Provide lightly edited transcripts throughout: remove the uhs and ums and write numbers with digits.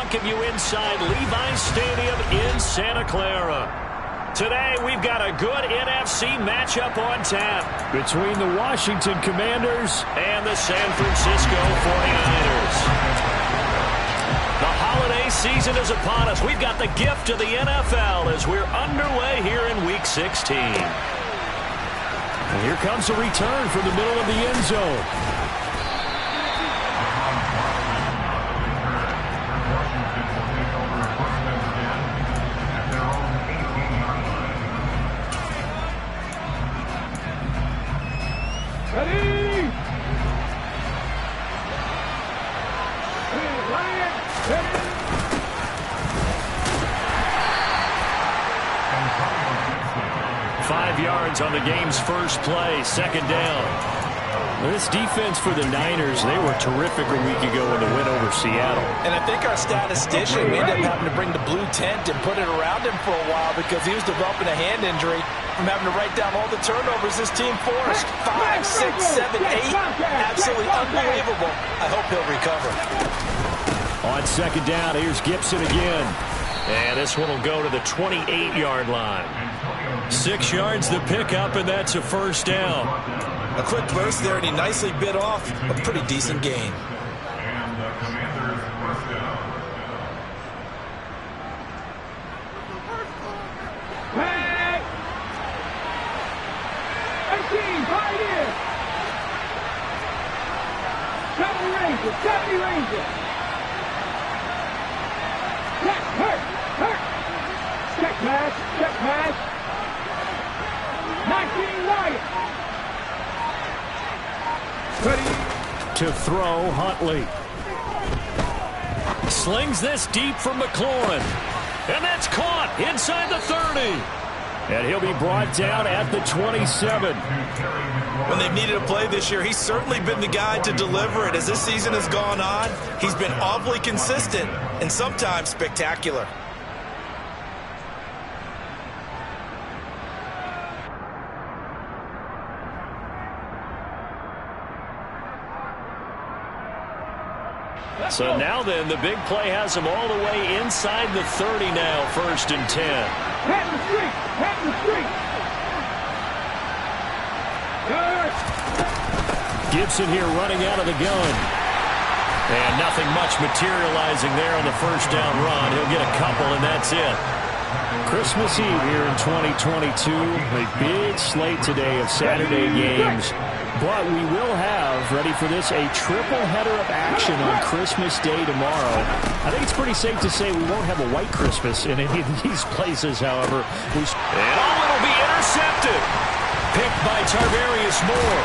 welcome you inside Levi Stadium in Santa Clara. Today, we've got a good NFC matchup on tap between the Washington Commanders and the San Francisco 49ers. The holiday season is upon us. We've got the gift of the NFL as we're underway here in Week 16. And here comes a return from the middle of the end zone. Ready? 5 yards on the game's first play, second down. This defense for the Niners, they were terrific a week ago in the win over Seattle. And I think our statistician may end up having to bring the blue tent and put it around him for a while because he was developing a hand injury from having to write down all the turnovers this team forced. 5, 6, 7, 8. Absolutely unbelievable. I hope he'll recover. On second down, here's Gibson again. And this one will go to the 28-yard line. 6 yards the pickup, and that's a first down. A quick burst there, and he nicely bit off a pretty decent gain. Hey! 18, right in! 70 Rangers, 70 Rangers! Hurt! Check pass! 19 Lions! To throw, Huntley. Slings this deep from McLaurin. And that's caught inside the 30. And he'll be brought down at the 27. When they've needed a play this year, he's certainly been the guy to deliver it. As this season has gone on, he's been awfully consistent and sometimes spectacular. So now then, the big play has him all the way inside the 30 now, 1st and 10. Pat the street! Gibson here running out of the gun. And nothing much materializing there on the first down run. He'll get a couple, and that's it. Christmas Eve here in 2022. A big slate today of Saturday games. But we will have, ready for this, a triple header of action on Christmas Day tomorrow. I think it's pretty safe to say we won't have a white Christmas in any of these places, however. And it'll be intercepted. Picked by Tarvarius Moore.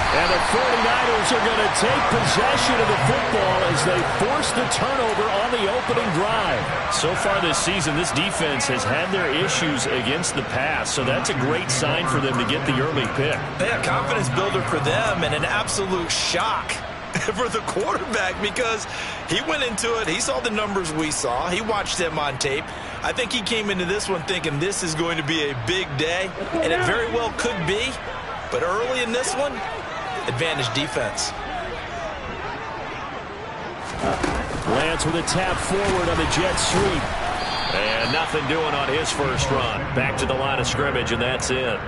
And the 49ers are going to take possession of the football as they force the turnover on the opening drive. So far this season, this defense has had their issues against the pass, so that's a great sign for them to get the early pick. Yeah, confidence builder for them and an absolute shock for the quarterback because he went into it. He saw the numbers we saw. He watched them on tape. I think he came into this one thinking this is going to be a big day, and it very well could be. But early in this one, advantage defense. Lance with a tap forward on the jet sweep. And nothing doing on his first run. Back to the line of scrimmage, and that's it.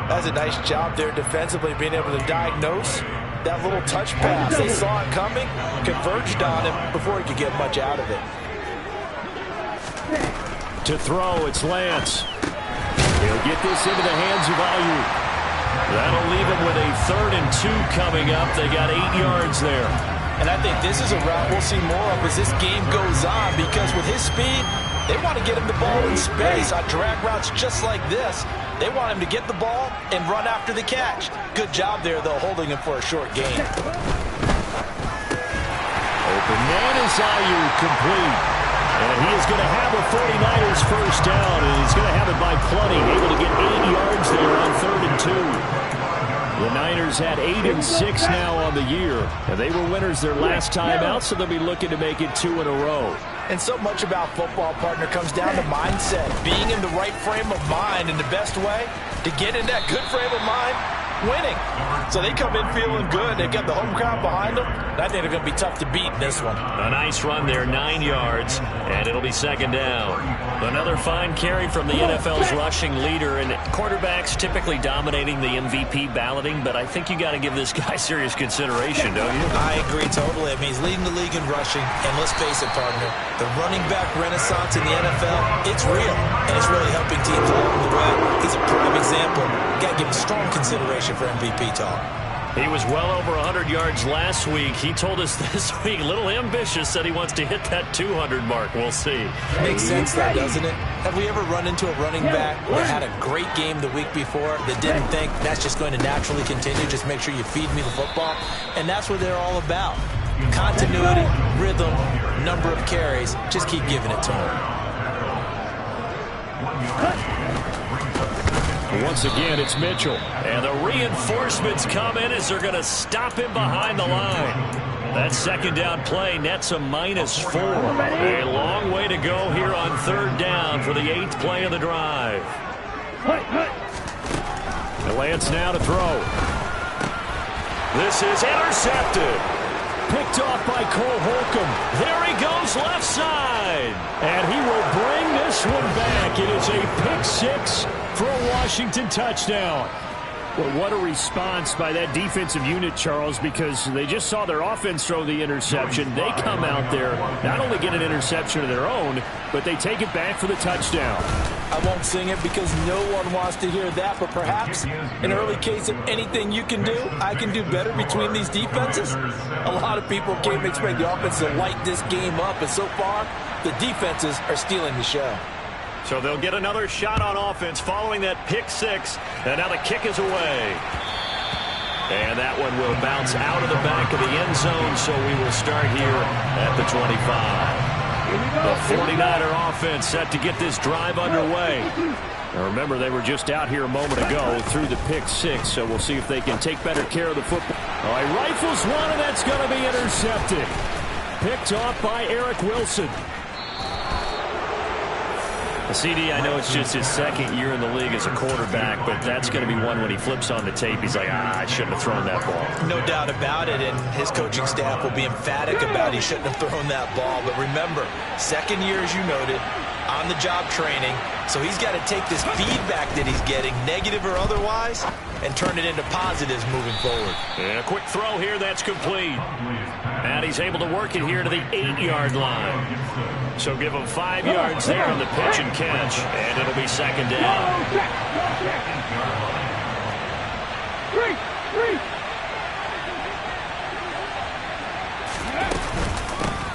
That's a nice job there defensively, being able to diagnose that little touch pass. They saw it coming, converged on him before he could get much out of it. To throw, it's Lance. He'll get this into the hands of Ayuk. That'll leave him with a 3rd and 2 coming up. They got 8 yards there. And I think this is a route we'll see more of as this game goes on because with his speed, they want to get him the ball in space on drag routes just like this. They want him to get the ball and run after the catch. Good job there, though, holding him for a short gain. Open man is Ayuk, complete. And he is going to have a 49ers first down, and he's going to have it by plenty. Able to get 8 yards there on 3rd and 2. The Niners had 8 and 6 now on the year. And they were winners their last time out, so they'll be looking to make it 2 in a row. And so much about football, partner, comes down to mindset. Being in the right frame of mind, and the best way to get in that good frame of mind, winning. So they come in feeling good. They've got the home crowd behind them. I think they're going to be tough to beat in this one. A nice run there, 9 yards, and it'll be second down. Another fine carry from the NFL's rushing leader, and quarterbacks typically dominating the MVP balloting, but I think you got to give this guy serious consideration, don't you? I agree totally. I mean, he's leading the league in rushing, and let's face it, partner, the running back renaissance in the NFL, it's real, and it's really helping teams along the way. He's a prime example. Got to give him strong consideration for MVP talk. He was well over 100 yards last week. He told us this week, a little ambitious, said he wants to hit that 200 mark. We'll see. Makes sense, though, doesn't it? Have we ever run into a running back that had a great game the week before that didn't think that's just going to naturally continue? Just make sure you feed me the football. And that's what they're all about. Continuity, rhythm, number of carries. Just keep giving it to him. Once again, it's Mitchell. And the reinforcements come in as they're going to stop him behind the line. That second down play nets a -4. A long way to go here on third down for the 8th play of the drive. Lance now to throw. This is intercepted. Picked off by Cole Holcomb. There he goes left side. And he will bring this one back. It is a pick 6 for a Washington touchdown. Well, what a response by that defensive unit, Charles, because they just saw their offense throw the interception. They come out there, not only get an interception of their own, but they take it back for the touchdown. I won't sing it because no one wants to hear that, but perhaps an early case of anything you can do, I can do better between these defenses. A lot of people can't expect the offense to light this game up, and so far, the defenses are stealing the show. So they'll get another shot on offense following that pick 6. And now the kick is away. And that one will bounce out of the back of the end zone, so we will start here at the 25. The 49er offense set to get this drive underway. Now remember, they were just out here a moment ago through the pick 6, so we'll see if they can take better care of the football. All right, rifles one, and that's going to be intercepted. Picked off by Eric Wilson. CD, I know it's just his second year in the league as a quarterback, but that's going to be one when he flips on the tape. He's like, I shouldn't have thrown that ball. No doubt about it, and his coaching staff will be emphatic about he shouldn't have thrown that ball. But remember, second year, as you noted, on-the-job training, so he's got to take this feedback that he's getting, negative or otherwise, and turn it into positives moving forward. And a quick throw here, that's complete. And he's able to work it here to the 8-yard line. So give him 5 yards there on the pitch and catch, and it'll be second down.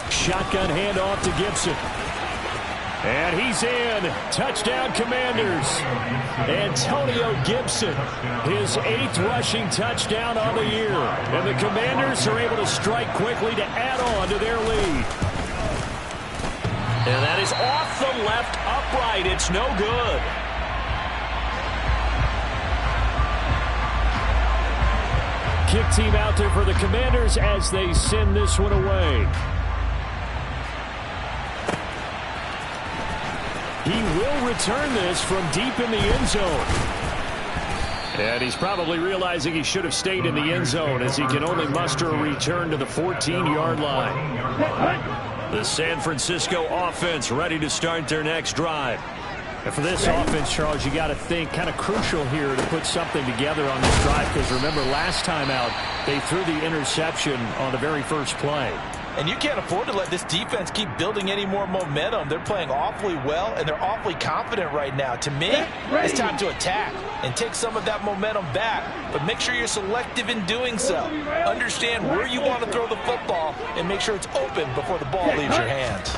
Shotgun handoff to Gibson. And he's in. Touchdown, Commanders. Antonio Gibson, his 8th rushing touchdown of the year. And the Commanders are able to strike quickly to add on to their lead. And that is off the left upright. It's no good. Kick team out there for the Commanders as they send this one away. He will return this from deep in the end zone. And he's probably realizing he should have stayed in the end zone as he can only muster a return to the 14-yard line. The San Francisco offense ready to start their next drive. And for this offense, Charles, you got to think kind of crucial here to put something together on this drive, because remember last time out they threw the interception on the very first play. And you can't afford to let this defense keep building any more momentum. They're playing awfully well, and they're awfully confident right now. To me, it's time to attack and take some of that momentum back, but make sure you're selective in doing so. Understand where you want to throw the football and make sure it's open before the ball leaves your hands.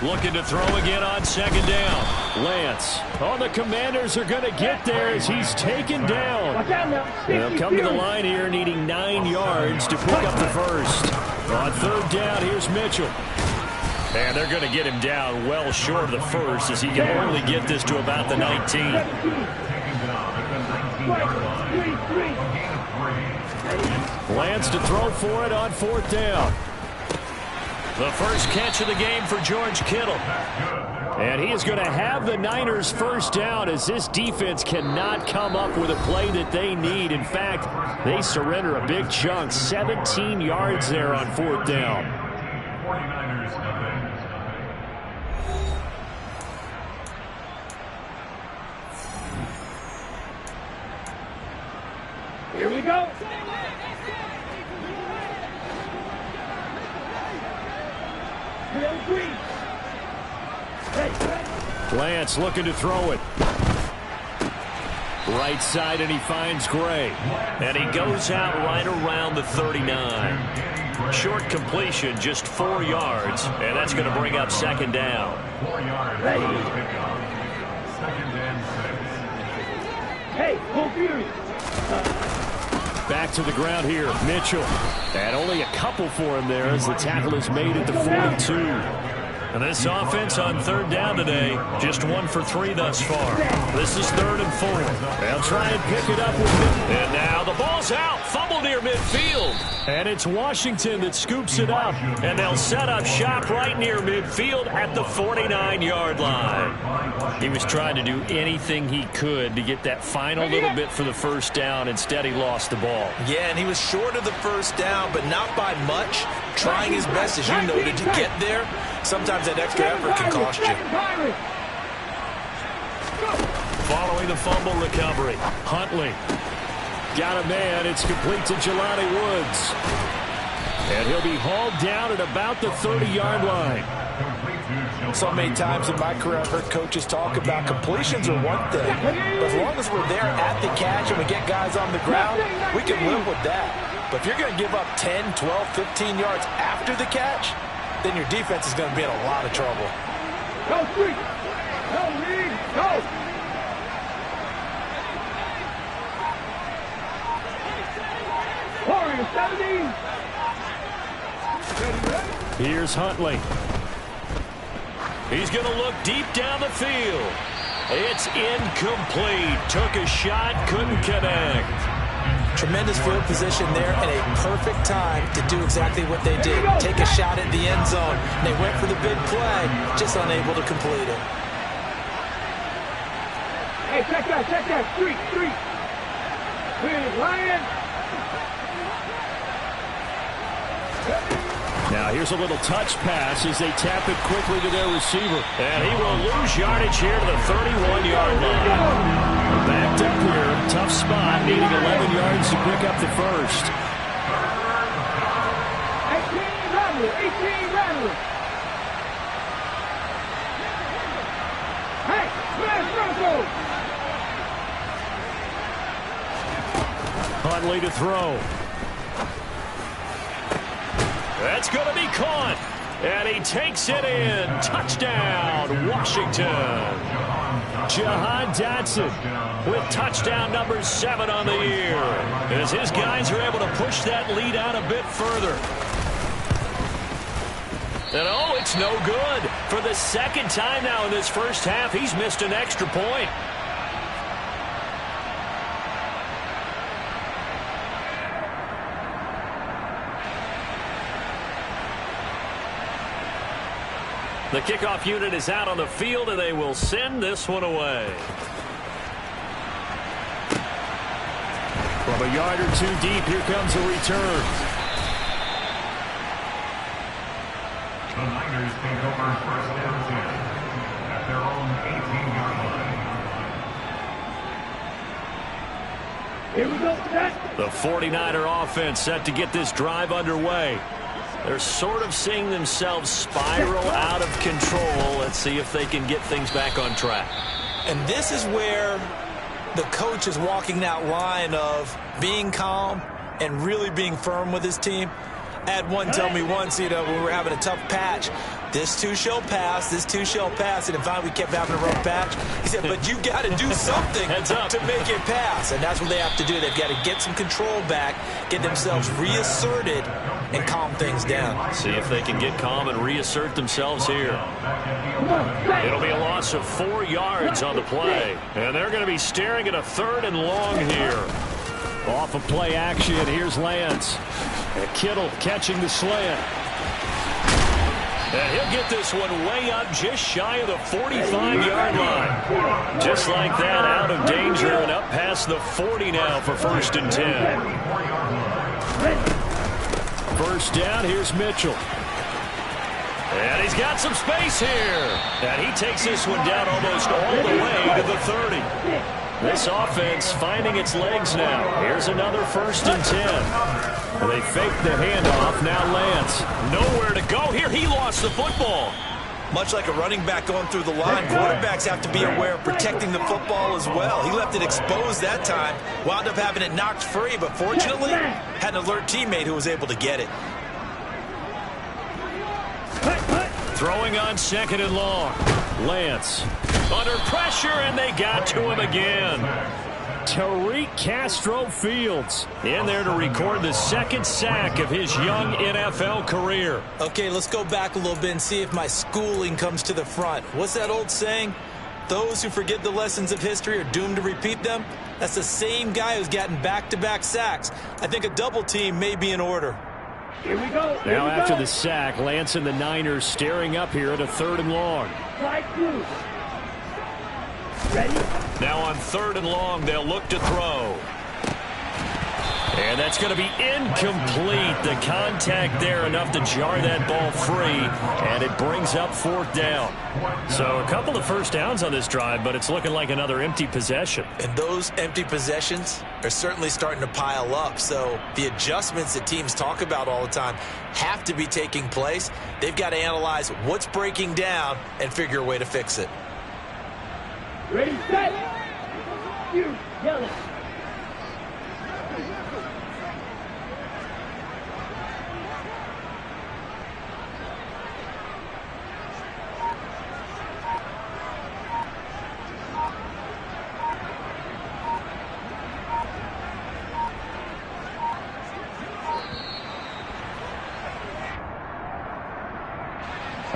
Looking to throw again on second down. Lance. Oh, the Commanders are going to get there as he's taken down. They'll come to the line here needing 9 yards to pick up the first. On third down, here's Mitchell. And they're going to get him down well short of the first as he can only get this to about the 19. Lance to throw for it on fourth down. The first catch of the game for George Kittle. And he is going to have the Niners first down as this defense cannot come up with a play that they need. In fact, they surrender a big chunk, 17 yards there on fourth down. Here we go. Lance looking to throw it. Right side, and he finds Gray. And he goes out right around the 39. Short completion, just 4 yards. And that's going to bring up second down. 4 yards. Second and 6. Hey, full fury. Back to the ground here, Mitchell. And only a couple for him there as the tackle is made at the 42. And this offense on third down today, just 1 for 3 thus far. This is 3rd and 4. They'll try and pick it up with it. And now the ball's out. Fumble near midfield. And it's Washington that scoops it up. And they'll set up shop right near midfield at the 49-yard line. He was trying to do anything he could to get that final little bit for the first down. Instead, he lost the ball. Yeah, and he was short of the first down, but not by much. Trying his best, as you noted, to get there. Sometimes that extra effort can cost you. Following the fumble recovery, Huntley got a man. It's complete to Jelani Woods. And he'll be hauled down at about the 30-yard line. So many times in my career, I've heard coaches talk about completions are one thing. But as long as we're there at the catch and we get guys on the ground, we can live with that. But if you're going to give up 10, 12, 15 yards after the catch, then your defense is going to be in a lot of trouble. Go, three. Go, lead. Go. Warriors, 17. Here's Huntley. He's going to look deep down the field. It's incomplete. Took a shot, couldn't connect. Tremendous field position there and a perfect time to do exactly what they did. Take a shot at the end zone. And they went for the big play, just unable to complete it. Hey, check that. Street. Here's Ryan. Now here's a little touch pass as they tap it quickly to their receiver. And he will lose yardage here to the 31-yard line. Backed up here, tough spot, needing 11 yards to pick up the first. 18 Rattler. Hey, smash Bronco. Huntley to throw. That's going to be caught. And he takes it in. Touchdown, Washington. Jahan Dotson with touchdown number 7 on the year. As his guys are able to push that lead out a bit further. And oh, it's no good. For the second time now in this first half, he's missed an extra point. The kickoff unit is out on the field, and they will send this one away. From a yard or 2 deep, here comes a return. The Niners take over first down 10 at their own 18-yard line. Here we go, set. The 49er offense set to get this drive underway. They're sort of seeing themselves spiral out of control. Let's see if they can get things back on track. And this is where the coach is walking that line of being calm and really being firm with his team. I had one tell me once, when we were having a tough patch, this too shall pass, and then finally we kept having a rough patch. He said, but you got to do something to make it pass, and that's what they have to do. They've got to get some control back, get themselves reasserted, and calm things down. See if they can get calm and reassert themselves here. It'll be a loss of 4 yards on the play, and they're going to be staring at a 3rd and long here. Off of play action, here's Lance. And Kittle catching the slant. And he'll get this one way up just shy of the 45-yard line. Just like that, out of danger and up past the 40 now for 1st and 10. First down, here's Mitchell. And he's got some space here. And he takes this one down almost all the way to the 30. This offense finding its legs now. Here's another 1st and 10. And they fake the handoff. Now Lance. Nowhere to go here. He lost the football. Much like a running back going through the line, quarterbacks have to be aware of protecting the football as well. He left it exposed that time. Wound up having it knocked free, but fortunately had an alert teammate who was able to get it. Throwing on 2nd and long. Lance under pressure, and they got to him again. Tariq Castro-Fields in there to record the 2nd sack of his young NFL career. Okay, let's go back a little bit and see if my schooling comes to the front. What's that old saying? Those who forget the lessons of history are doomed to repeat them. That's the same guy who's gotten back-to-back sacks. I think a double team may be in order. Here we go. Now after the sack, Lance and the Niners staring up here at a 3rd and long. Ready? Now on 3rd and long, they'll look to throw. And that's going to be incomplete. The contact there enough to jar that ball free, and it brings up 4th down. So a couple of first downs on this drive, but it's looking like another empty possession. And those empty possessions are certainly starting to pile up. So the adjustments that teams talk about all the time have to be taking place. They've got to analyze what's breaking down and figure a way to fix it. Ready, set. You yell it.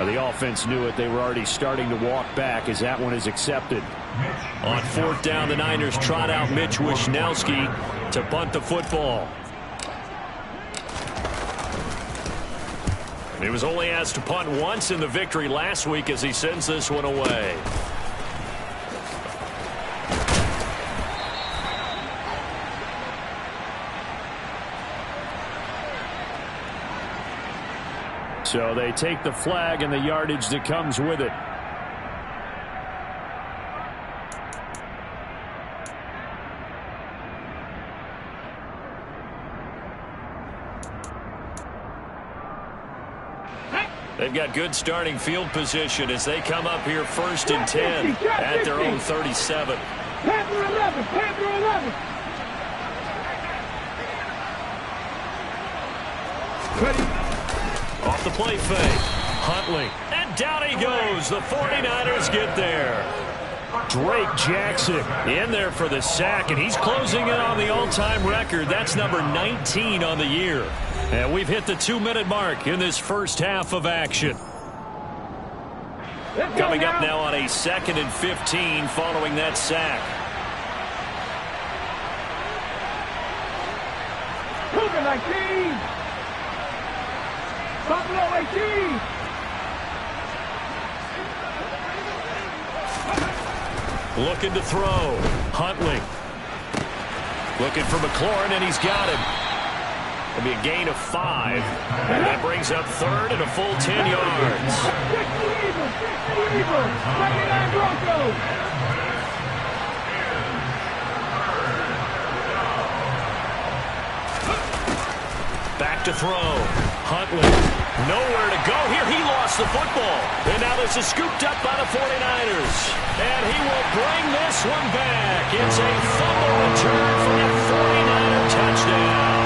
The offense knew it. They were already starting to walk back as that one is accepted. On 4th down, the Niners trot out Mitch Wishnowsky to bunt the football. He was only asked to punt once in the victory last week as he sends this one away. So they take the flag and the yardage that comes with it. They've got good starting field position as they come up here 1st and 10 at their own 37. Panther 11, Panther 11. Ready? Off the play fake. Huntley. And down he goes. The 49ers get there. Drake Jackson in there for the sack, and he's closing in on the all-time record. That's number 19 on the year. And we've hit the 2-minute mark in this first half of action. Coming up now on a 2nd and 15 following that sack. Cougar 19. Buffalo 18. Looking to throw. Huntley. Looking for McLaurin, and he's got him. It'll be a gain of 5. And that brings up 3rd and a full 10 yards. Back to throw. Huntley. Nowhere to go here. He lost the football. And now this is scooped up by the 49ers. And he will bring this one back. It's a fumble return for a 49er touchdown.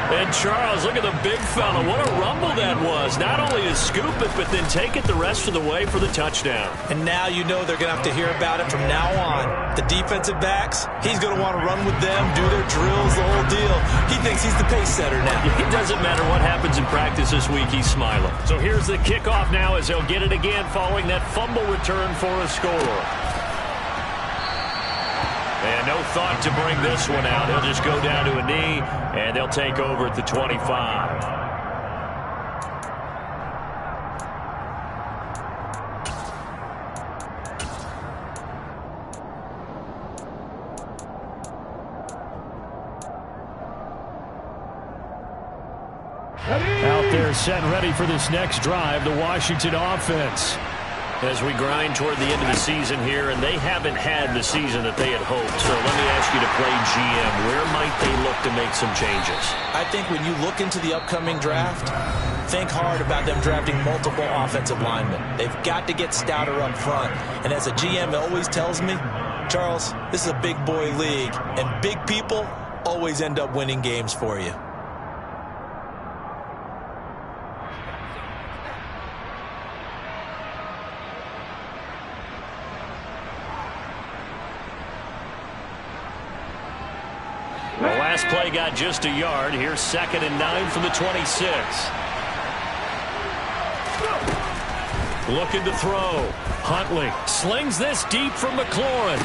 And Charles, look at the big fella. What a rumble that was. Not only to scoop it, but then take it the rest of the way for the touchdown. And now you know they're going to have to hear about it from now on. The defensive backs, he's going to want to run with them, do their drills, the whole deal. He thinks he's the pace setter now. It doesn't matter what happens in practice this week, he's smiling. So here's the kickoff now as they'll get it again following that fumble return for a score. And no thought to bring this one out. He'll just go down to a knee, and they'll take over at the 25. Out there set and ready for this next drive, the Washington offense. As we grind toward the end of the season here, and they haven't had the season that they had hoped. So let me ask you to play GM. Where might they look to make some changes? I think when you look into the upcoming draft, think hard about them drafting multiple offensive linemen. They've got to get stouter up front. And as a GM, it always tells me, Charles, this is a big boy league, and big people always end up winning games for you. The last play got just a yard. Here's 2nd and 9 from the 26. Looking to throw. Huntley slings this deep from McLaurin.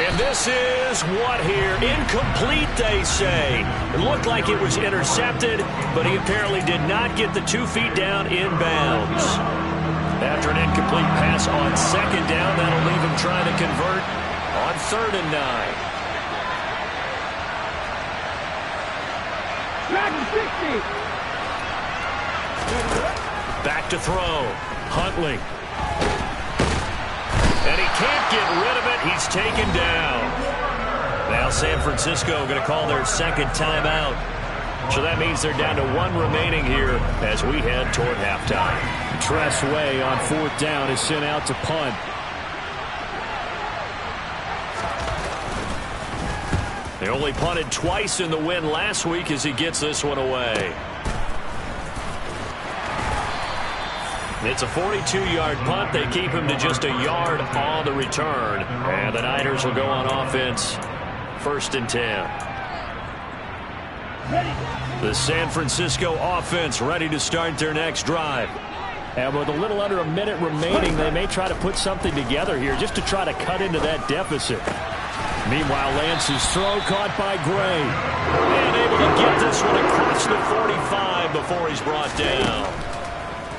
And this is what here? Incomplete, they say. It looked like it was intercepted, but he apparently did not get the 2 feet down inbounds. After an incomplete pass on 2nd down, that'll leave him trying to convert on 3rd and 9. Back to throw. Huntley. And he can't get rid of it. He's taken down. Now San Francisco going to call their 2nd timeout. So that means they're down to 1 remaining here as we head toward halftime. Tress Way on 4th down is sent out to punt. They only punted twice in the win last week as he gets this one away. It's a 42-yard punt. They keep him to just a yard on the return. And the Niners will go on offense. 1st and 10. The San Francisco offense ready to start their next drive. And with a little under a minute remaining, they may try to put something together here just to try to cut into that deficit. Meanwhile, Lance's throw caught by Gray. And able to get this one across the 45 before he's brought down.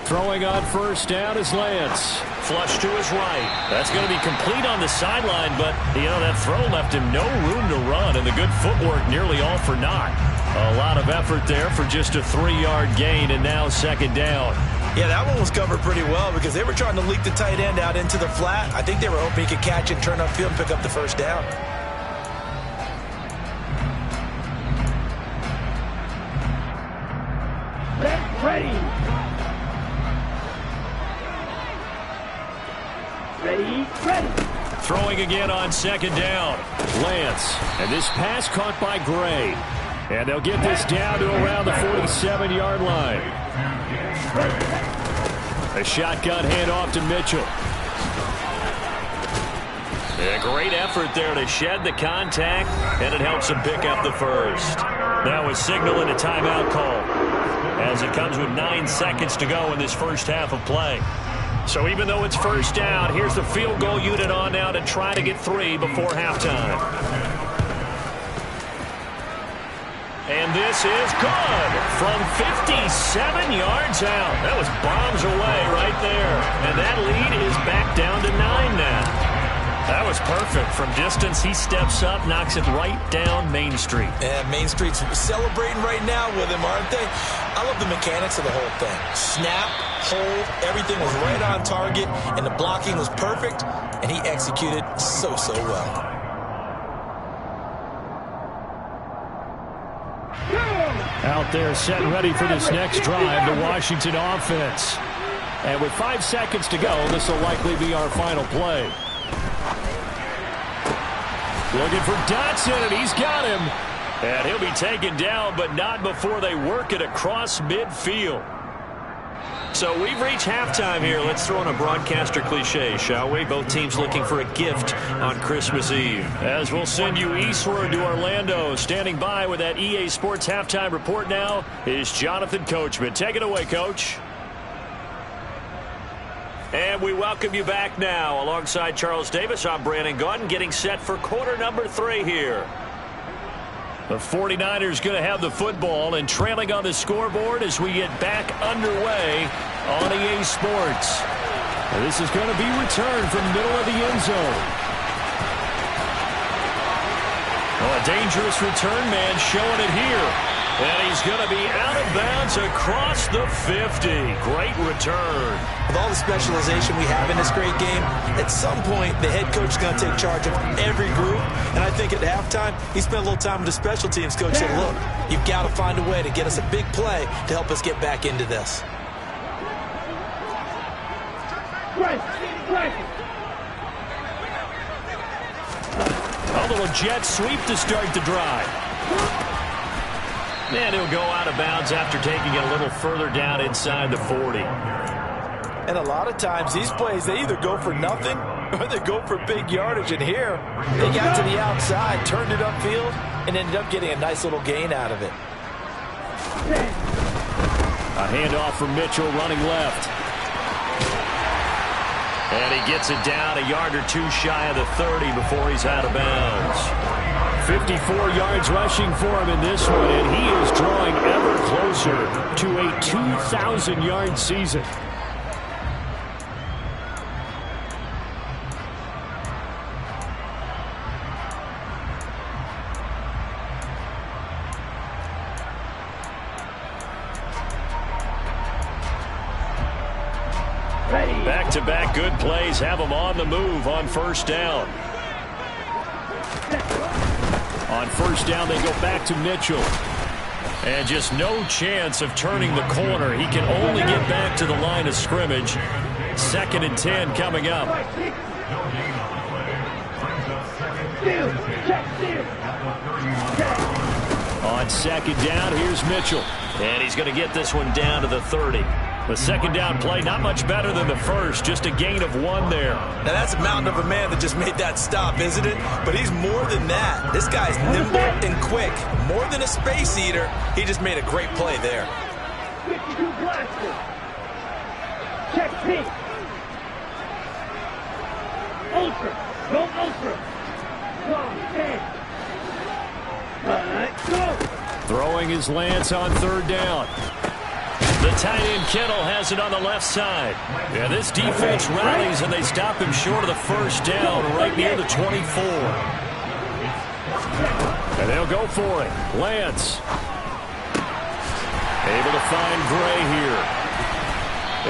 Throwing on 1st down is Lance. Flush to his right. That's going to be complete on the sideline, but, you know, that throw left him no room to run, and the good footwork nearly all for naught. A lot of effort there for just a 3-yard gain, and now 2nd down. Yeah, that one was covered pretty well because they were trying to leak the tight end out into the flat. I think they were hoping he could catch it, turn upfield, and pick up the 1st down. Ready. Ready. Throwing again on 2nd down. Lance. And this pass caught by Gray. And they'll get this down to around the 47-yard line. A shotgun handoff to Mitchell. A great effort there to shed the contact, and it helps him pick up the 1st. That was signaling a timeout call as it comes with 9 seconds to go in this first half of play. So even though it's 1st down, here's the field goal unit on now to try to get 3 before halftime. And this is good from 57 yards out. That was bombs away right there. And that lead is back down to 9 now. That was perfect. From distance, he steps up, knocks it right down Main Street. And Main Street's celebrating right now with him, aren't they? I love the mechanics of the whole thing. Snap, hold, everything was right on target, and the blocking was perfect, and he executed so well. Out there set and ready for this next drive, the Washington offense. And with 5 seconds to go, this will likely be our final play. Looking for Dotson, and he's got him. And he'll be taken down, but not before they work it across midfield. So we've reached halftime here. Let's throw in a broadcaster cliche, shall we? Both teams looking for a gift on Christmas Eve. As we'll send you eastward to Orlando. Standing by with that EA Sports halftime report now is Jonathan Coachman. Take it away, Coach. And we welcome you back now. Alongside Charles Davis, I'm Brandon Gaudin, getting set for quarter number 3 here. The 49ers going to have the football and trailing on the scoreboard as we get back underway on EA Sports. And this is going to be returned from the middle of the end zone. Oh, a dangerous return man showing it here. And he's going to be out of bounds across the 50. Great return. With all the specialization we have in this great game, at some point, the head coach is going to take charge of every group. And I think at halftime, he spent a little time with the special teams coach and said, look, you've got to find a way to get us a big play to help us get back into this. A little jet sweep to start the drive. And he'll go out of bounds after taking it a little further down inside the 40. And a lot of times, these plays, they either go for nothing or they go for big yardage. And here, they got to the outside, turned it upfield, and ended up getting a nice little gain out of it. A handoff from Mitchell running left. And he gets it down a yard or two shy of the 30 before he's out of bounds. 54 yards rushing for him in this one, and he is drawing ever closer to a 2,000-yard season. Back-to-back good plays have them on the move on first down. On first down, they go back to Mitchell. And just no chance of turning the corner. He can only get back to the line of scrimmage. 2nd and 10 coming up. On 2nd down, here's Mitchell. And he's going to get this one down to the 30. The 2nd down play, not much better than the first. Just a gain of 1 there. Now, that's a mountain of a man that just made that stop, isn't it? But he's more than that. This guy's nimble and quick. More than a space eater. He just made a great play there. 52 blaster. Check pink. Ultra. Go ultra. Long, 10. Go. Throwing his Lance on 3rd down. The tight end Kittle has it on the left side. Yeah, this defense rallies and they stop him short of the first down right near the 24. And they'll go for it. Lance. Able to find Gray here.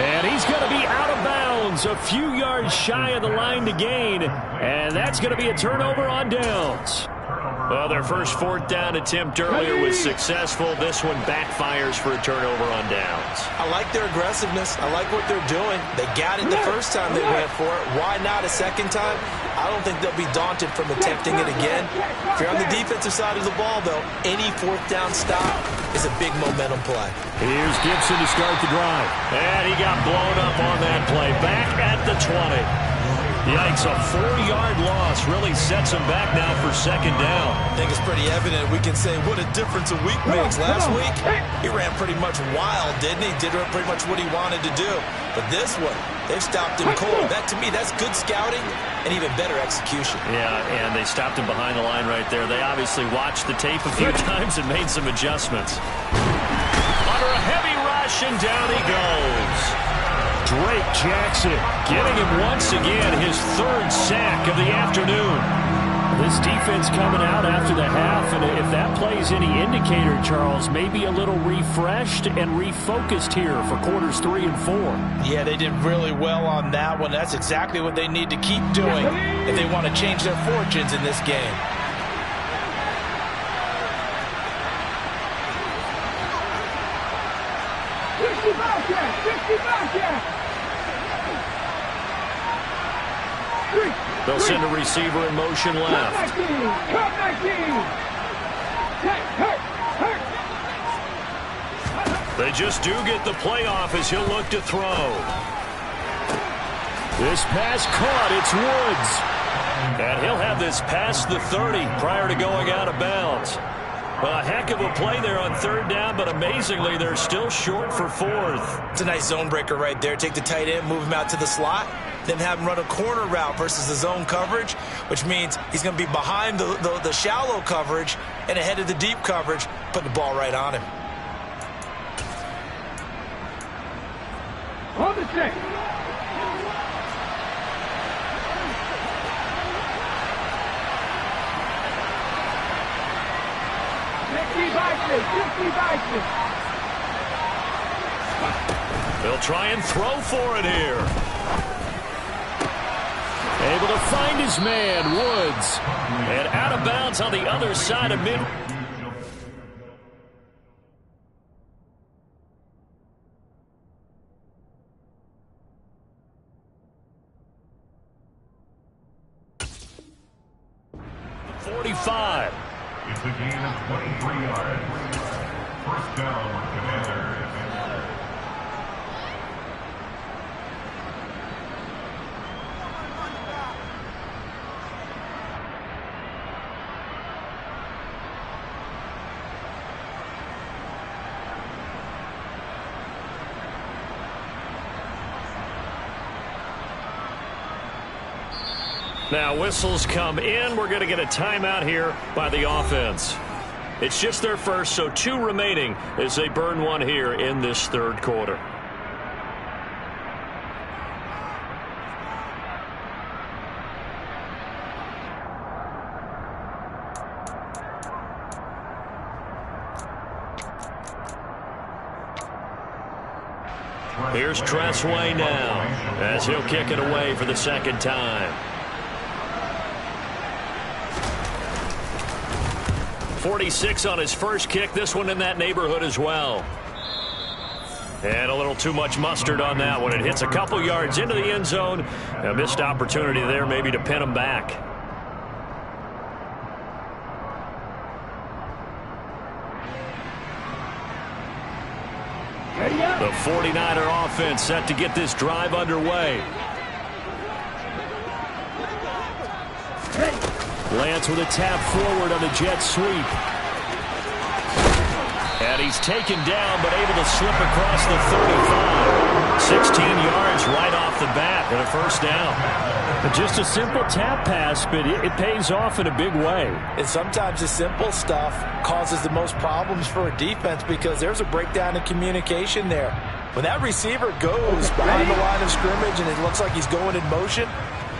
And he's going to be out of bounds, a few yards shy of the line to gain. And that's going to be a turnover on downs. Well, their first 4th down attempt earlier was successful. This one backfires for a turnover on downs. I like their aggressiveness. I like what they're doing. They got it the first time they went for it. Why not a second time? I don't think they'll be daunted from attempting it again. If you're on the defensive side of the ball, though, any 4th down stop is a big momentum play. Here's Gibson to start the drive. And he got blown up on that play. Back at the 20. Yikes, a 4-yard loss really sets him back now for 2nd down. I think it's pretty evident. We can say what a difference a week makes. Last week, he ran pretty much wild, didn't he? Did pretty much what he wanted to do. But this one, they've stopped him cold. That, to me, that's good scouting and even better execution. Yeah, and they stopped him behind the line right there. They obviously watched the tape a few times and made some adjustments. Under a heavy rush, and down he goes. Drake Jackson getting him once again his 3rd sack of the afternoon. This defense coming out after the half, and if that plays any indicator, Charles, maybe a little refreshed and refocused here for quarters 3 and 4. Yeah, they did really well on that one. That's exactly what they need to keep doing if they want to change their fortunes in this game. They'll send a receiver in motion left. They just do get the playoff as he'll look to throw. This pass caught. It's Woods. And he'll have this past the 30 prior to going out of bounds. A heck of a play there on 3rd down, but amazingly, they're still short for 4th. It's a nice zone breaker right there. Take the tight end, move him out to the slot, then have him run a corner route versus the zone coverage, which means he's going to be behind the shallow coverage and ahead of the deep coverage, put the ball right on him. On the check. They'll try and throw for it here. Able to find his man, Woods. And out of bounds on the other side of mid. It's a gain of 23 yards. First down, Commanders. Now whistles come in. We're going to get a timeout here by the offense. It's just their first, so 2 remaining as they burn one here in this third quarter. Here's Tressway now as he'll kick it away for the second time. 46 on his first kick. This one in that neighborhood as well. And a little too much mustard on that one. It hits a couple yards into the end zone. A missed opportunity there maybe to pin him back. The 49er offense set to get this drive underway. Lance with a tap forward on the jet sweep. And he's taken down, but able to slip across the 35. 16 yards right off the bat and a first down. Just a simple tap pass, but it pays off in a big way. And sometimes the simple stuff causes the most problems for a defense because there's a breakdown in communication there. When that receiver goes behind the line of scrimmage and it looks like he's going in motion,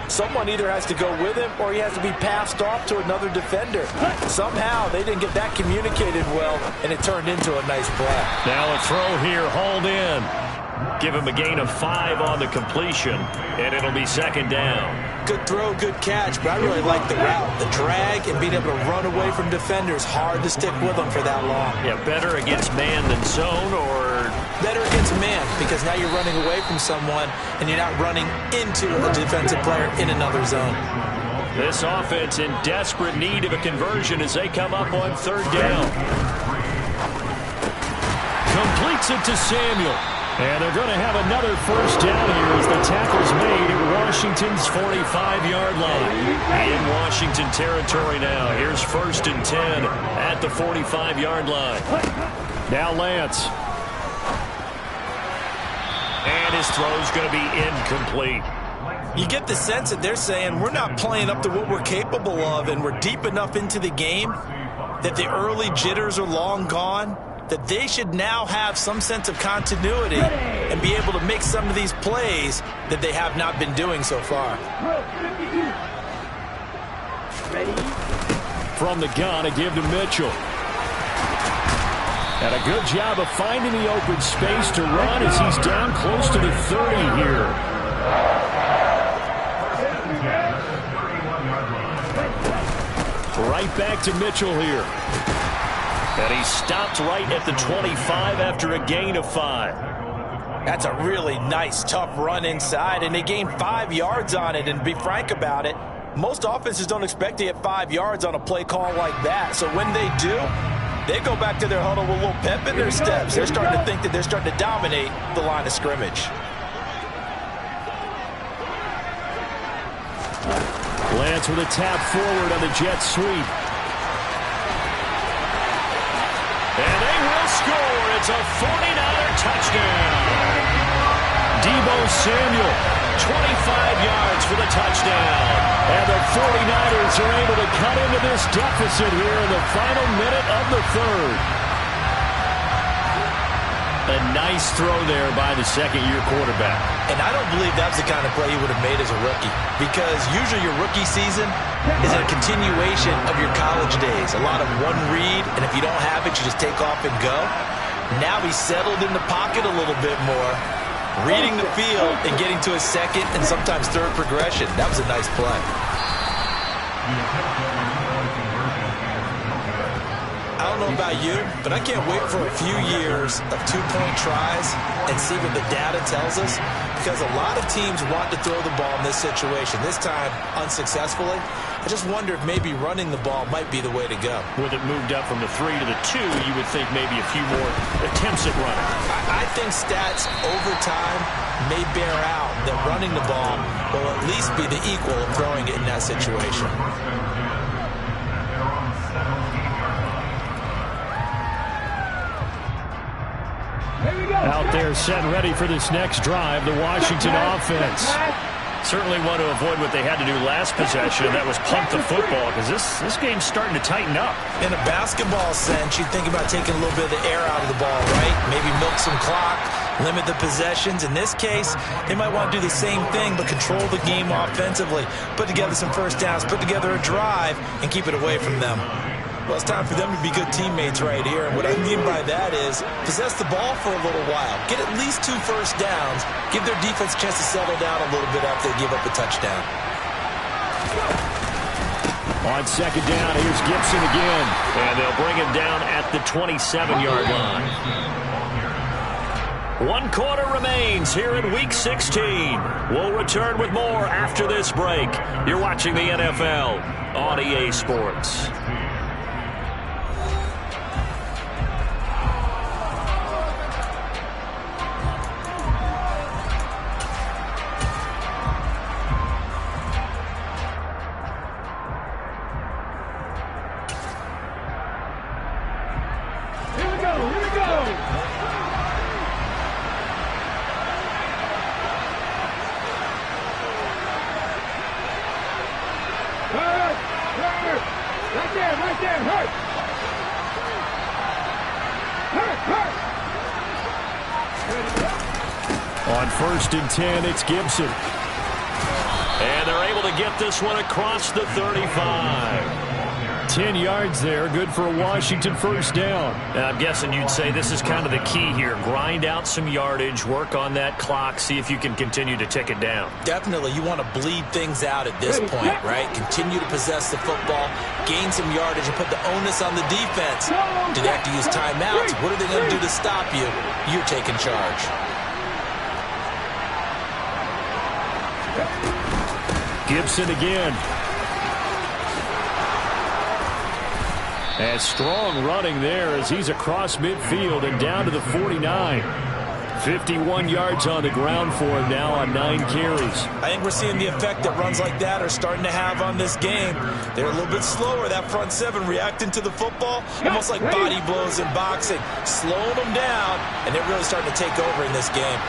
someone either has to go with him or he has to be passed off to another defender. Somehow they didn't get that communicated well, and it turned into a nice play. Now a throw here, hauled in. Give him a gain of 5 on the completion, and it'll be second down. Good throw, good catch, but I really like the route. The drag and being able to run away from defenders, hard to stick with them for that long. Yeah, better against man than zone, or better against man, because now you're running away from someone and you're not running into a defensive player in another zone. This offense in desperate need of a conversion as they come up on third down. Completes it to Samuel. And they're going to have another first down here as the tackle's made at Washington's 45-yard line. In Washington territory now. Here's 1st and 10 at the 45-yard line. Now Lance. And his throw's going to be incomplete. You get the sense that they're saying we're not playing up to what we're capable of, and we're deep enough into the game that the early jitters are long gone, that they should now have some sense of continuity and be able to make some of these plays that they have not been doing so far. From the gun, a give to Mitchell. And a good job of finding the open space to run as he's down close to the 30 here. Right back to Mitchell here. And he stopped right at the 25 after a gain of 5. That's a really nice, tough run inside, and they gained 5 yards on it. And to be frank about it, most offenses don't expect to get 5 yards on a play call like that. So when they do, they go back to their huddle with a little pep in their steps. They're starting to think that they're starting to dominate the line of scrimmage. Lance with a tap forward on the jet sweep. And they will score. It's a 49er touchdown. Deebo Samuel, 25 yards for the touchdown. And the 49ers are able to cut into this deficit here in the final minute of the third. A nice throw there by the second-year quarterback. And I don't believe that's the kind of play he would have made as a rookie, because usually your rookie season is a continuation of your college days. A lot of one read, and if you don't have it, you just take off and go. Now he's settled in the pocket a little bit more, reading the field and getting to his second and sometimes third progression. That was a nice play. I don't know about you, but I can't wait for a few years of two-point tries and see what the data tells us, because a lot of teams want to throw the ball in this situation, this time unsuccessfully. I just wonder if maybe running the ball might be the way to go. With it moved up from the 3 to the 2, you would think maybe a few more attempts at running. I think stats over time may bear out that running the ball will at least be the equal of throwing it in that situation. Out there set ready for this next drive, the Washington offense. Certainly want to avoid what they had to do last possession, and that was pump the football, because this game's starting to tighten up. In a basketball sense, you think about taking a little bit of the air out of the ball, right? Maybe milk some clock, limit the possessions. In this case, they might want to do the same thing, but control the game offensively, put together some first downs, put together a drive, and keep it away from them. Well, it's time for them to be good teammates right here. And what I mean by that is possess the ball for a little while. Get at least 2 first downs. Give their defense a chance to settle down a little bit after they give up a touchdown. On second down, here's Gibson again. And they'll bring him down at the 27-yard line. 1 quarter remains here in Week 16. We'll return with more after this break. You're watching the NFL on EA Sports. On 1st and 10, it's Gibson. And they're able to get this one across the 35. 10 yards there, good for a Washington first down. And I'm guessing you'd say this is kind of the key here. Grind out some yardage, work on that clock, see if you can continue to tick it down. Definitely, you want to bleed things out at this point, right? Continue to possess the football, gain some yardage, and put the onus on the defense. Do they have to use timeouts? What are they going to do to stop you? You're taking charge. Gibson again. And strong running there as he's across midfield and down to the 49. 51 yards on the ground for him now on 9 carries. I think we're seeing the effect that runs like that are starting to have on this game. They're a little bit slower, that front 7 reacting to the football, almost like body blows in boxing, slowing them down, and they're really starting to take over in this game.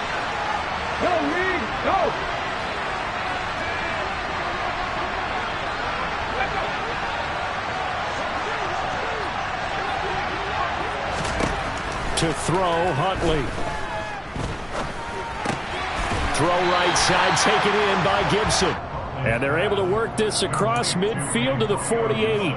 Go, Reed, go! To throw, Huntley. Throw right side, taken in by Gibson. And they're able to work this across midfield to the 48.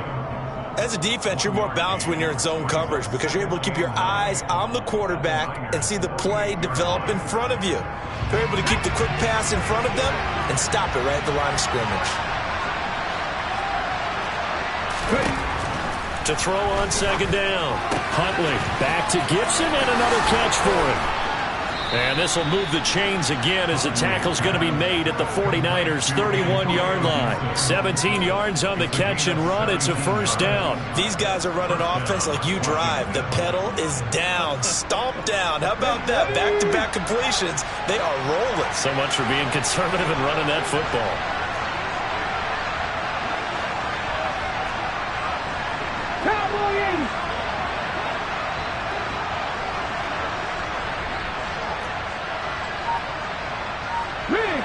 As a defense, you're more balanced when you're in zone coverage because you're able to keep your eyes on the quarterback and see the play develop in front of you. They're able to keep the quick pass in front of them and stop it right at the line of scrimmage. To throw on second down. Huntley back to Gibson and another catch for him. And this will move the chains again as the tackle's going to be made at the 49ers' 31-yard line. 17 yards on the catch and run. It's a first down. These guys are running offense like you drive. The pedal is down, stomped down. How about that? Back-to-back completions. They are rolling. So much for being conservative and running that football.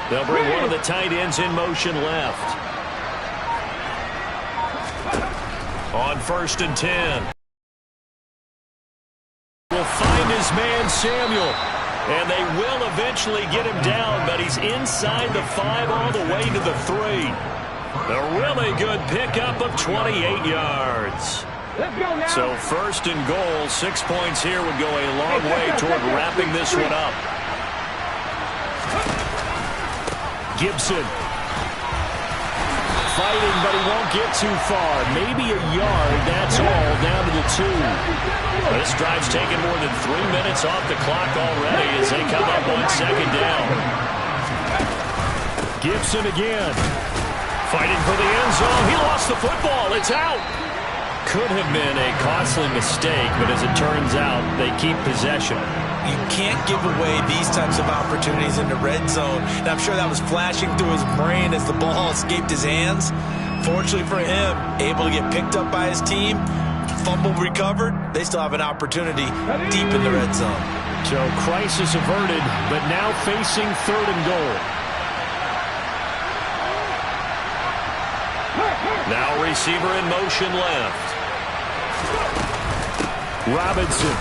They'll bring one of the tight ends in motion left. On 1st and 10. Will find his man Samuel. And they will eventually get him down, but he's inside the 5 all the way to the 3. A really good pickup of 28 yards. Let's go now. So first and goal, 6 points here would go a long way toward wrapping this one up. Gibson. Fighting, but he won't get too far. Maybe a yard, that's all, down to the 2. This drive's taken more than 3 minutes off the clock already as they come up on second down. Gibson again. Fighting for the end zone. He lost the football. It's out. Could have been a costly mistake, but as it turns out, they keep possession. You can't give away these types of opportunities in the red zone. And I'm sure that was flashing through his brain as the ball escaped his hands. Fortunately for him, able to get picked up by his team, fumble recovered. They still have an opportunity deep in the red zone. So crisis averted, but now facing third and goal. Now receiver in motion left. Robinson.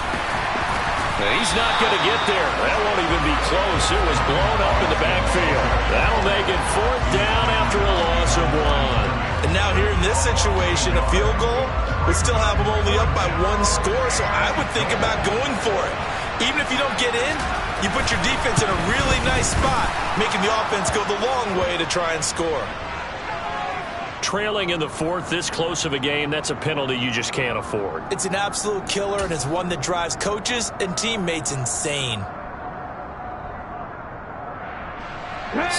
He's not going to get there. That won't even be close. It was blown up in the backfield. That'll make it 4th down after a loss of 1. And now here in this situation, a field goal would still have them only up by 1 score, so I would think about going for it. Even if you don't get in, you put your defense in a really nice spot, making the offense go the long way to try and score. Trailing in the 4th, this close of a game, that's a penalty you just can't afford. It's an absolute killer, and it's one that drives coaches and teammates insane.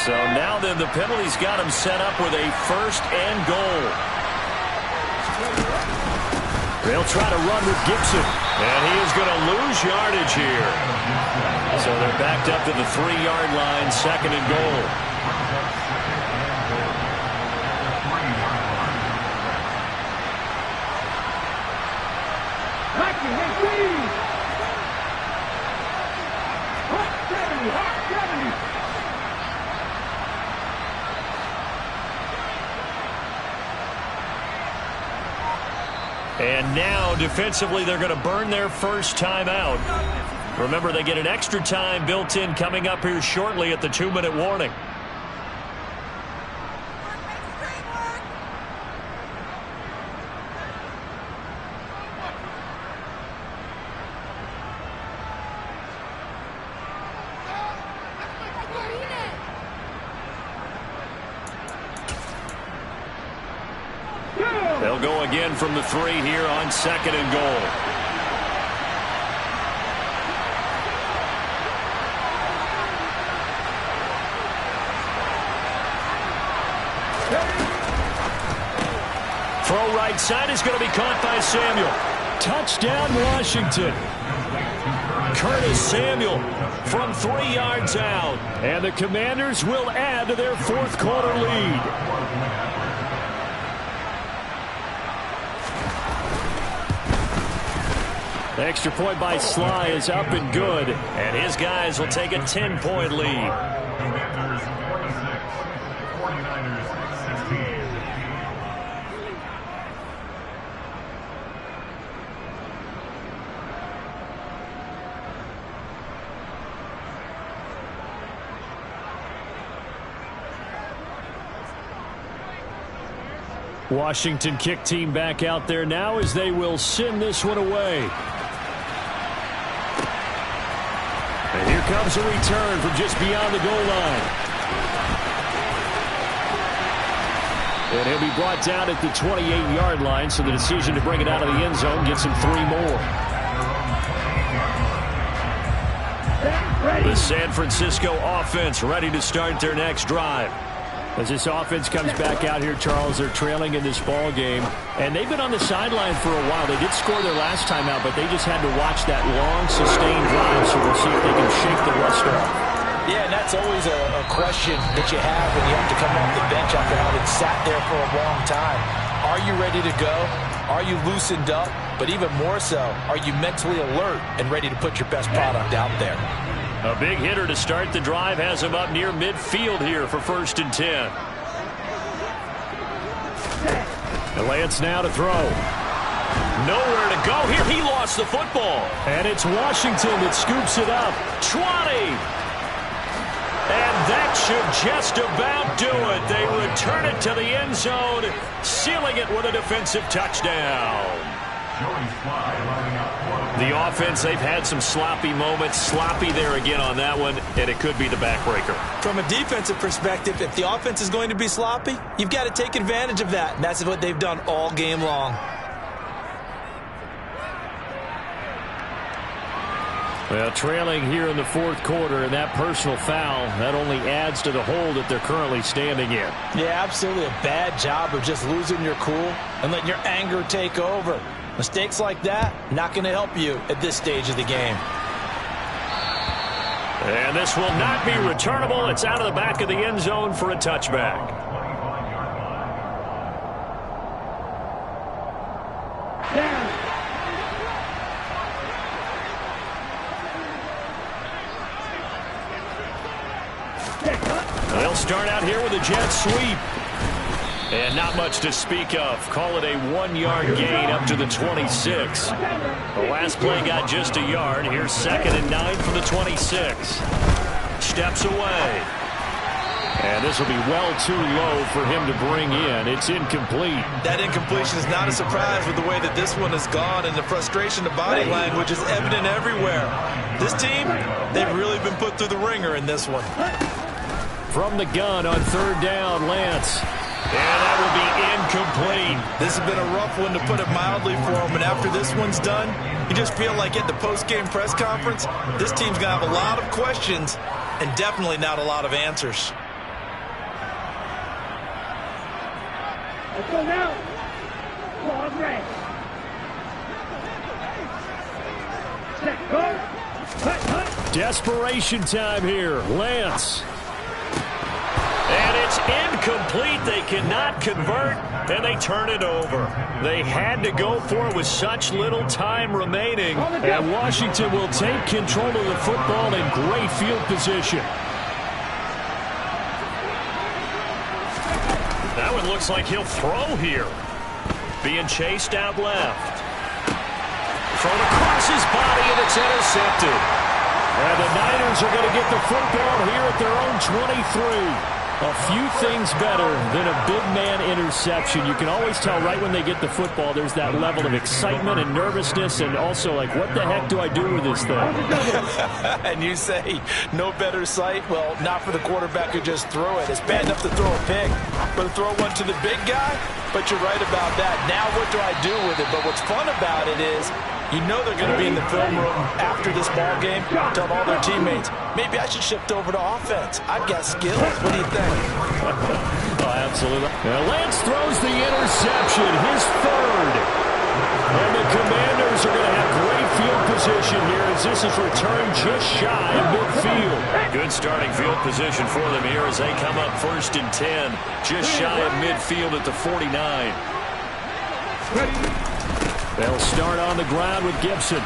So now then, the penalty's got him set up with a 1st and goal. They'll try to run with Gibson, and he is going to lose yardage here. So they're backed up to the 3-yard line, 2nd and goal. And now, defensively, they're going to burn their first timeout. Remember, they get an extra time built in coming up here shortly at the 2-minute warning. They'll go again from the 3 here on 2nd and goal. Throw right side is going to be caught by Samuel. Touchdown, Washington. Curtis Samuel from 3 yards out. And the Commanders will add to their 4th quarter lead. The extra point by Sly is up and good, and his guys will take a 10-point lead. Commanders 46, 49ers 16. Washington kick team back out there now as they will send this one away. And here comes a return from just beyond the goal line. And he'll be brought down at the 28-yard line, so the decision to bring it out of the end zone gets him 3 more. The San Francisco offense ready to start their next drive. As this offense comes back out here, Charles, they're trailing in this ball game, and they've been on the sideline for a while. They did score their last time out, but they just had to watch that long, sustained drive, so we'll see if they can shake the rust off. Yeah, and that's always a question that you have when you have to come off the bench after having sat there for a long time. Are you ready to go? Are you loosened up? But even more so, are you mentally alert and ready to put your best product out there? A big hitter to start the drive has him up near midfield here for 1st and 10. And Lance now to throw. Nowhere to go here. He lost the football. And it's Washington that scoops it up. 20. And that should just about do it. They return it to the end zone, sealing it with a defensive touchdown. The offense, they've had some sloppy moments. Sloppy there again on that one, and it could be the backbreaker. From a defensive perspective, if the offense is going to be sloppy, you've got to take advantage of that. And that's what they've done all game long. Well, trailing here in the fourth quarter, and that personal foul, that only adds to the hole that they're currently standing in. Yeah, absolutely a bad job of just losing your cool and letting your anger take over. Mistakes like that, not going to help you at this stage of the game. And this will not be returnable. It's out of the back of the end zone for a touchback. They'll start out here with a jet sweep. And not much to speak of. Call it a 1-yard gain up to the 26. The last play got just a yard. Here's 2nd and 9 from the 26. Steps away. And this will be well too low for him to bring in. It's incomplete. That incompletion is not a surprise with the way that this one has gone, and the frustration of body language is evident everywhere. This team, they've really been put through the ringer in this one. From the gun on 3rd down, Lance. And that will be incomplete. This has been a rough one, to put it mildly, for him. And after this one's done, you just feel like at the post-game press conference, this team's going to have a lot of questions and definitely not a lot of answers. Let's go now. Ball red. Set, go. Hut, hut. Desperation time here. Lance. And it's incomplete. They cannot convert, and they turn it over. They had to go for it with such little time remaining. And Washington will take control of the football in great field position. That one looks like he'll throw here. Being chased out left. Thrown across his body, and it's intercepted. And the Niners are going to get the football here at their own 23. A few things better than a big man interception. You can always tell right when they get the football, there's that level of excitement and nervousness, and also like, what the heck do I do with this thing? And you say, no better sight? Well, not for the quarterback who just threw it. It's bad enough to throw a pick, but to throw one to the big guy? But you're right about that. Now what do I do with it? But what's fun about it is, you know they're going to be in the film room after this ball game, telling all their teammates, maybe I should shift over to offense. I've got skills. What do you think? Oh, absolutely. Now Lance throws the interception, his 3rd. And the Commanders are going to have great field position here as this is returned just shy of midfield. Good starting field position for them here as they come up 1st and 10, just shy of midfield at the 49. They'll start on the ground with Gibson.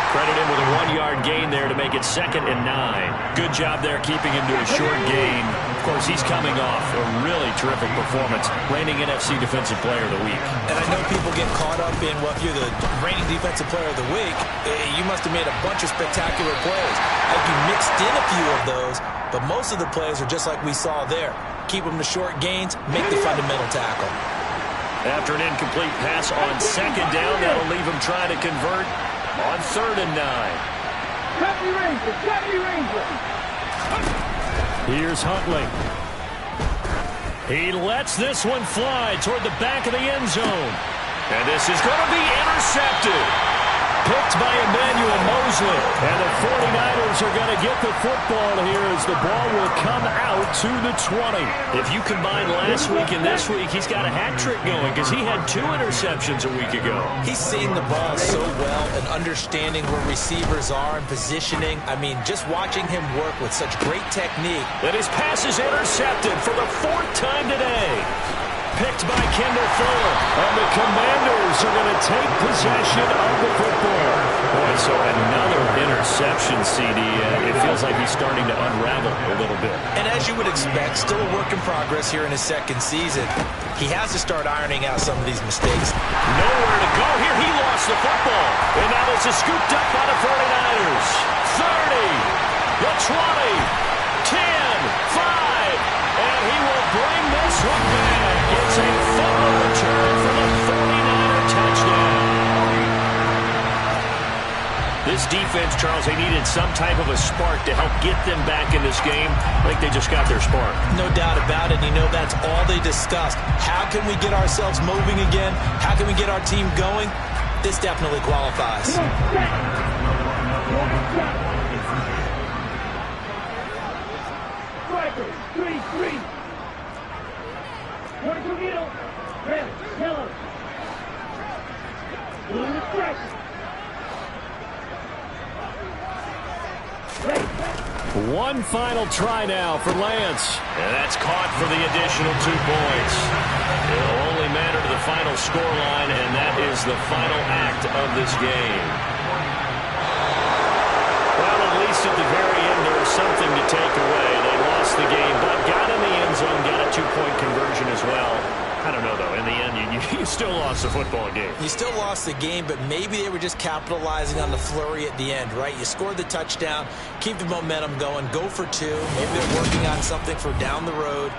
Credit him with a 1-yard gain there to make it 2nd and 9. Good job there keeping him to a short gain. Of course, he's coming off a really terrific performance, reigning NFC Defensive Player of the Week. And I know people get caught up in, well, if you're the reigning Defensive Player of the Week, you must have made a bunch of spectacular plays. Like you mixed in a few of those, but most of the plays are just like we saw there. Keep them to short gains, make the fundamental tackle. After an incomplete pass on 2nd down, that'll leave him trying to convert on 3rd and 9. Copy Ranger, copy Ranger. Here's Huntley. He lets this one fly toward the back of the end zone. And this is going to be intercepted. Picked by Emmanuel Mosley. And the 49ers are going to get the football here as the ball will come out to the 20. If you combine last week and this week, he's got a hat trick going because he had 2 interceptions a week ago. He's seeing the ball so well and understanding where receivers are and positioning. I mean, just watching him work with such great technique. And his pass is intercepted for the 4th time today. picked by Kendall Fuller. And the Commanders are going to take possession of the football. Boy, so another interception, CD. It feels like he's starting to unravel a little bit. And as you would expect, still a work in progress here in his second season. He has to start ironing out some of these mistakes. Nowhere to go here. He lost the football. And now this is scooped up by the 49ers. 30, the 20, 10, 5, and he will bring this one back. It's a fumble return for the 49er touchdown. This defense, Charles, they needed some type of a spark to help get them back in this game. I think they just got their spark. No doubt about it. You know, that's all they discussed. How can we get ourselves moving again? How can we get our team going? This definitely qualifies. Striker, 3-3. One to middle. Red, yellow. Blue to strike. One final try now for Lance. And that's caught for the additional 2 points. It'll only matter to the final scoreline, and that is the final act of this game. Well, at least at the very end, there was something to take away. They lost the game, but got in the end zone, got a 2-point conversion as well. I don't know, though. In the end, you still lost the football game. You still lost the game, but maybe they were just capitalizing on the flurry at the end, right? You scored the touchdown, keep the momentum going, go for 2. Maybe they're working on something for down the road.